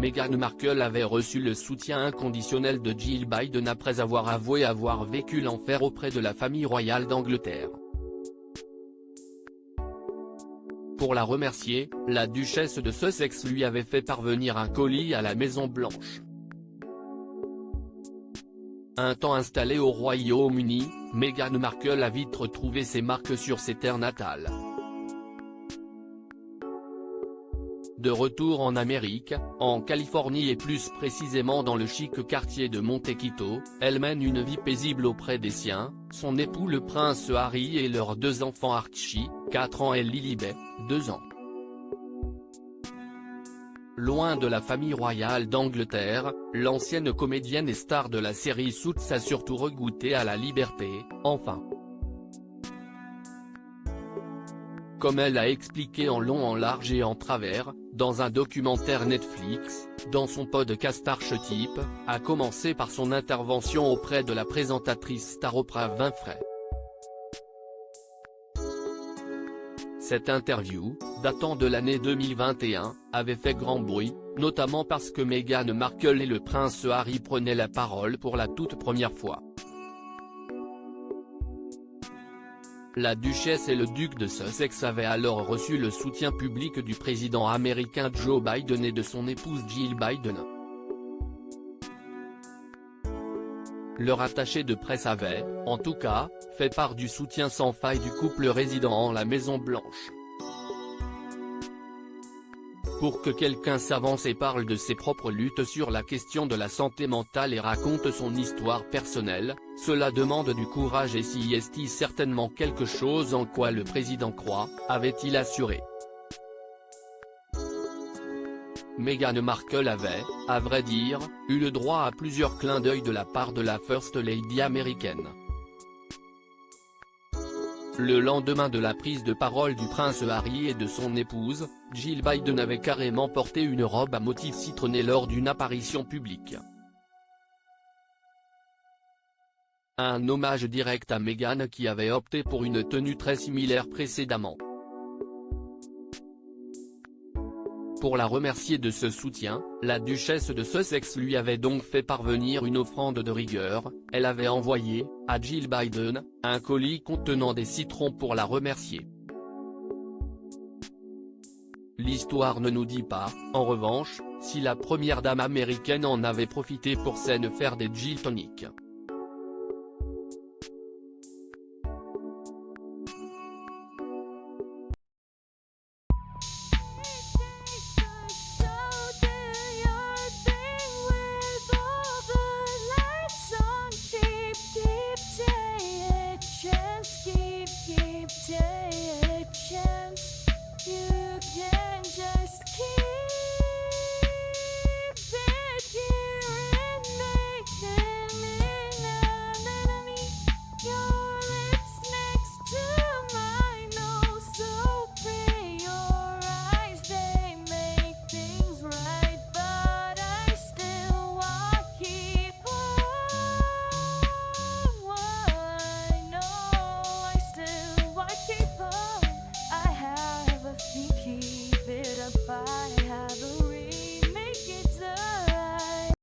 Meghan Markle avait reçu le soutien inconditionnel de Jill Biden après avoir avoué avoir vécu l'enfer auprès de la famille royale d'Angleterre. Pour la remercier, la duchesse de Sussex lui avait fait parvenir un colis à la Maison-Blanche. Un temps installée au Royaume-Uni, Meghan Markle a vite retrouvé ses marques sur ses terres natales. De retour en Amérique, en Californie et plus précisément dans le chic quartier de Montecito, elle mène une vie paisible auprès des siens, son époux le prince Harry et leurs deux enfants Archie, 4 ans et Lilibet, 2 ans. Loin de la famille royale d'Angleterre, l'ancienne comédienne et star de la série Suits a surtout regoûté à la liberté, enfin. Comme elle a expliqué en long en large et en travers, dans un documentaire Netflix, dans son podcast Archetype, à commencer par son intervention auprès de la présentatrice star Oprah Winfrey. Cette interview, datant de l'année 2021, avait fait grand bruit, notamment parce que Meghan Markle et le prince Harry prenaient la parole pour la toute première fois. La duchesse et le duc de Sussex avaient alors reçu le soutien public du président américain Joe Biden et de son épouse Jill Biden. Leur attaché de presse avait, en tout cas, fait part du soutien sans faille du couple résidant en la Maison-Blanche. Pour que quelqu'un s'avance et parle de ses propres luttes sur la question de la santé mentale et raconte son histoire personnelle, cela demande du courage et s'y est certainement quelque chose en quoi le président croit, avait-il assuré. Meghan Markle avait, à vrai dire, eu le droit à plusieurs clins d'œil de la part de la First Lady américaine. Le lendemain de la prise de parole du prince Harry et de son épouse, Jill Biden avait carrément porté une robe à motifs citronnés lors d'une apparition publique. Un hommage direct à Meghan qui avait opté pour une tenue très similaire précédemment. Pour la remercier de ce soutien, la duchesse de Sussex lui avait donc fait parvenir une offrande de rigueur, elle avait envoyé, à Jill Biden, un colis contenant des citrons pour la remercier. L'histoire ne nous dit pas, en revanche, si la première dame américaine en avait profité pour faire des gin tonic.